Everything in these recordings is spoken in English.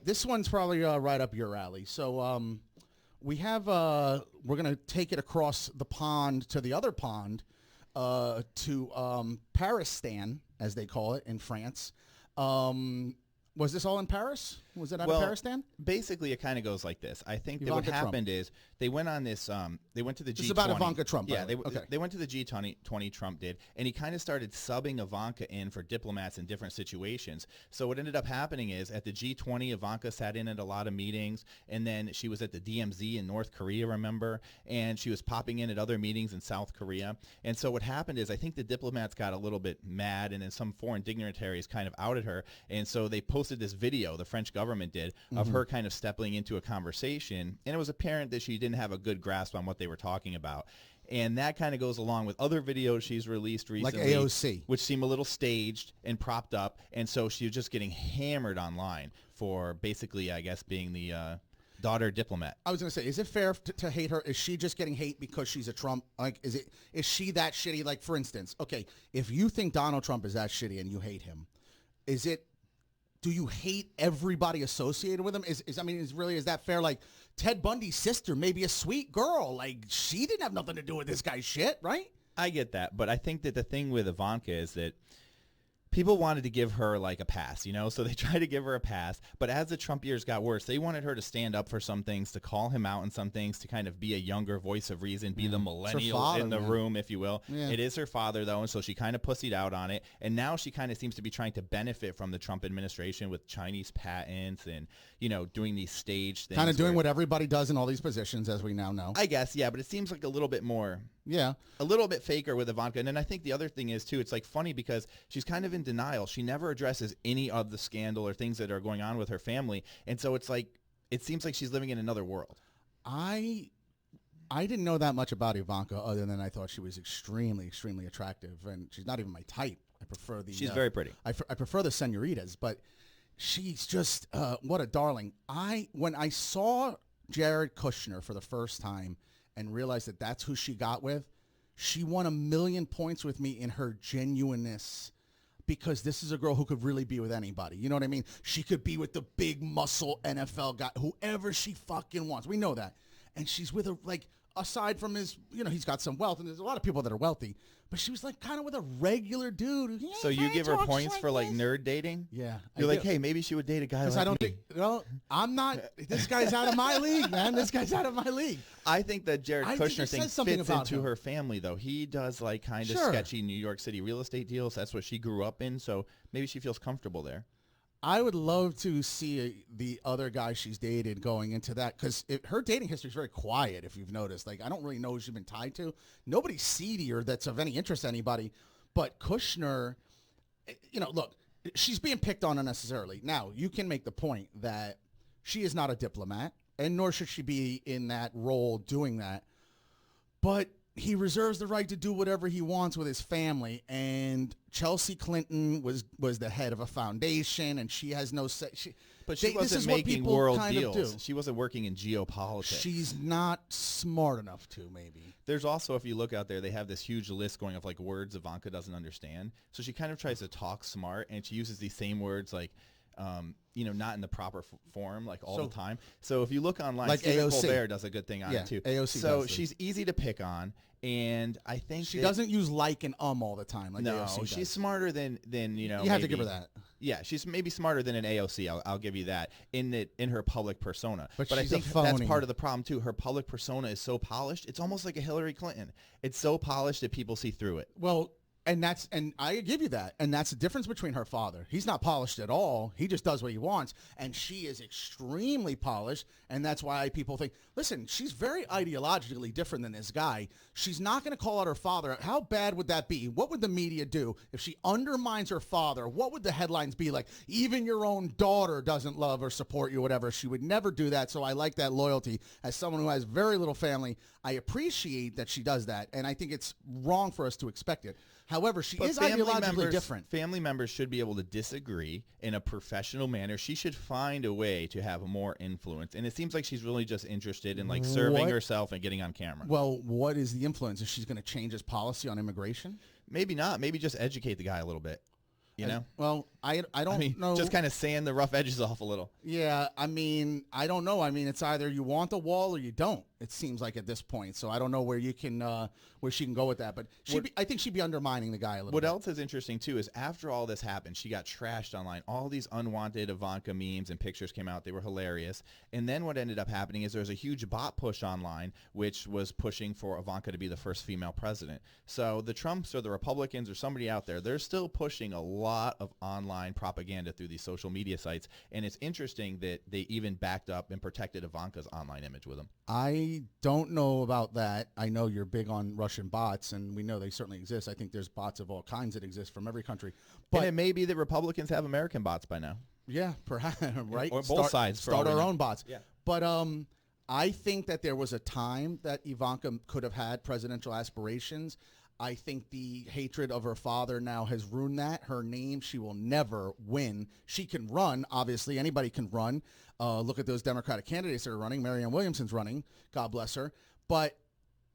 this one's probably right up your alley. So we have we're gonna take it across the pond to the other pond to Paristan, as they call it in France. Was this all in Paris? Was it out of Paristan? Basically, it kind of goes like this. I think that what happened is they went on this. They went to the G20. This is about Ivanka Trump. Yeah, they went to the G20. Trump did, and he kind of started subbing Ivanka in for diplomats in different situations. So what ended up happening is at the G20, Ivanka sat in at a lot of meetings, and then she was at the DMZ in North Korea, remember? And she was popping in at other meetings in South Korea. And so what happened is I think the diplomats got a little bit mad, and then some foreign dignitaries kind of outed her, and so they posted this video, the French government did, of her kind of stepping into a conversation, and it was apparent that she didn't have a good grasp on what they were talking about. And that kind of goes along with other videos she's released recently. Like AOC. Which seem a little staged and propped up, and so she was just getting hammered online for basically, I guess, being the daughter diplomat. I was going to say, is it fair to hate her? Is she just getting hate because she's a Trump? Like, is she that shitty? Like, for instance, okay, if you think Donald Trump is that shitty and you hate him, do you hate everybody associated with him? Is that fair? Like, Ted Bundy's sister may be a sweet girl. Like, she didn't have nothing to do with this guy's shit, right? I get that, but I think that the thing with Ivanka is that people wanted to give her like a pass, you know, so they tried to give her a pass. But as the Trump years got worse, they wanted her to stand up for some things, to call him out in some things, to kind of be a younger voice of reason, be the millennial in the room, if you will. Yeah. It is her father, though, and so she kind of pussied out on it. And now she kind of seems to be trying to benefit from the Trump administration with Chinese patents and, you know, doing these staged things. Kind of doing what everybody does in all these positions, as we now know. I guess, yeah, but it seems like a little bit more... Yeah. A little bit faker with Ivanka. And then I think the other thing is, too, it's like funny because she's kind of in denial. She never addresses any of the scandal or things that are going on with her family. And so it's like, it seems like she's living in another world. I didn't know that much about Ivanka other than I thought she was extremely, extremely attractive. And she's not even my type. I prefer the... She's very pretty. I prefer the senoritas, but she's just, what a darling. When I saw Jared Kushner for the first time, and realized that that's who she got with, she won 1,000,000 points with me in her genuineness, because this is a girl who could really be with anybody. You know what I mean? She could be with the big muscle NFL guy, whoever she fucking wants. We know that. And she's with a, like, aside from his, you know, he's got some wealth, and there's a lot of people that are wealthy, but she was like kind of with a regular dude. Yeah, so you give her points for like nerd dating? Yeah. You're like, hey, maybe she would date a guy like me. I don't think, no, I'm not, this guy's out of my league, man. This guy's out of my league. I think that Jared Kushner thing fits into her family, though. He does like kind of sketchy New York City real estate deals. That's what she grew up in, so maybe she feels comfortable there. I would love to see the other guy she's dated going into that, because her dating history is very quiet, if you've noticed. Like, I don't really know who she's been tied to. Nobody's seedier that's of any interest to anybody. But Kushner, you know, look, she's being picked on unnecessarily. Now, you can make the point that she is not a diplomat, and nor should she be in that role doing that. But he reserves the right to do whatever he wants with his family, and Chelsea Clinton was the head of a foundation, and she has no say. But she wasn't making world deals. She wasn't working in geopolitics. She's not smart enough to, maybe. There's also, if you look out there, they have this huge list going of like words Ivanka doesn't understand. So she kind of tries to talk smart, and she uses these same words like, you know, not in the proper form, like all the time. So if you look online, like Stephen AOC. Colbert does a good thing on it too. AOC so she's easy to pick on, and I think she doesn't use like and all the time. Like no, AOC she's smarter than you know. You have to give her that. Yeah, she's maybe smarter than an AOC. I'll give you that in her public persona. But I think that's part of the problem too. Her public persona is so polished. It's almost like a Hillary Clinton. It's so polished that people see through it. Well. And I give you that. And that's the difference between her father. He's not polished at all. He just does what he wants. And she is extremely polished. And that's why people think, listen, she's very ideologically different than this guy. She's not going to call out her father. How bad would that be? What would the media do if she undermines her father? What would the headlines be like? Even your own daughter doesn't love or support you, whatever. She would never do that. So I like that loyalty. As someone who has very little family, I appreciate that she does that. And I think it's wrong for us to expect it. However, she is ideologically different. Family members should be able to disagree in a professional manner. She should find a way to have more influence. And it seems like she's really just interested in like serving herself and getting on camera. Well, what is the influence? Is she going to change his policy on immigration? Maybe not. Maybe just educate the guy a little bit. You know? Well, I don't know. Just kind of sand the rough edges off a little. Yeah, I mean, I don't know. I mean, it's either you want the wall or you don't. It seems like at this point. So I don't know where you can, where she can go with that. But I think she'd be undermining the guy a little What bit. else is interesting, too, is after all this happened, she got trashed online. All these unwanted Ivanka memes and pictures came out. They were hilarious. And then what ended up happening is there was a huge bot push online, which was pushing for Ivanka to be the first female president. So the Trumps or the Republicans or somebody out there, they're still pushing a lot of online propaganda through these social media sites. And it's interesting that they even backed up and protected Ivanka's online image with them. I don't know about that. I know you're big on Russian bots, and we know they certainly exist. I think there's bots of all kinds that exist from every country. But And it may be that Republicans have American bots by now. yeah, perhaps, right? Or both sides. for all Start we our know. own bots. Yeah. But I think that there was a time that Ivanka could have had presidential aspirations. I think the hatred of her father now has ruined that. Her name, she will never win. She can run, obviously. Anybody can run. Look at those Democratic candidates that are running. Marianne Williamson's running. God bless her. But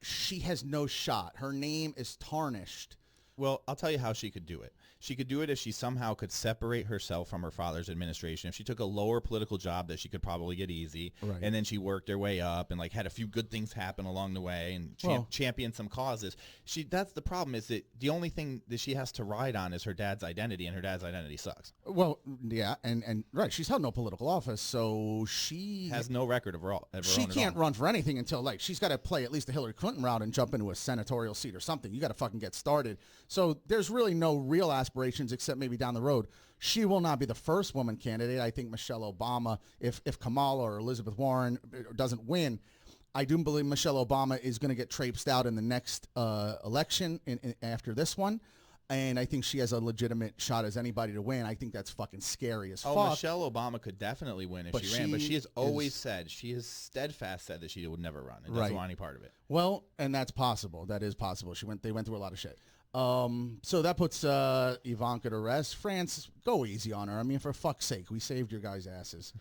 she has no shot. Her name is tarnished. Well, I'll tell you how she could do it. She could do it if she somehow could separate herself from her father's administration. If she took a lower political job that she could probably get easy, Right. and then she worked her way up and like had a few good things happen along the way and championed some causes. That's the problem, is that the only thing that she has to ride on is her dad's identity, and her dad's identity sucks. Well, yeah, and right, she's held no political office, so she Has no record of her own she at can't all. run for anything until, like, she's got to play at least the Hillary Clinton route and jump into a senatorial seat or something. You got to fucking get started. So there's really no real aspirations except maybe down the road. She will not be the first woman candidate. I think Michelle Obama, if Kamala or Elizabeth Warren doesn't win, I do believe Michelle Obama is going to get traipsed out in the next election after this one. And I think she has a legitimate shot as anybody to win. I think that's fucking scary as fuck. Michelle Obama could definitely win if she ran, but she has always said, she has steadfast said that she would never run and doesn't want any part of it. Well, and that's possible. That is possible. They went through a lot of shit. So that puts Ivanka to rest. France, go easy on her. I mean, for fuck's sake, we saved your guys' asses.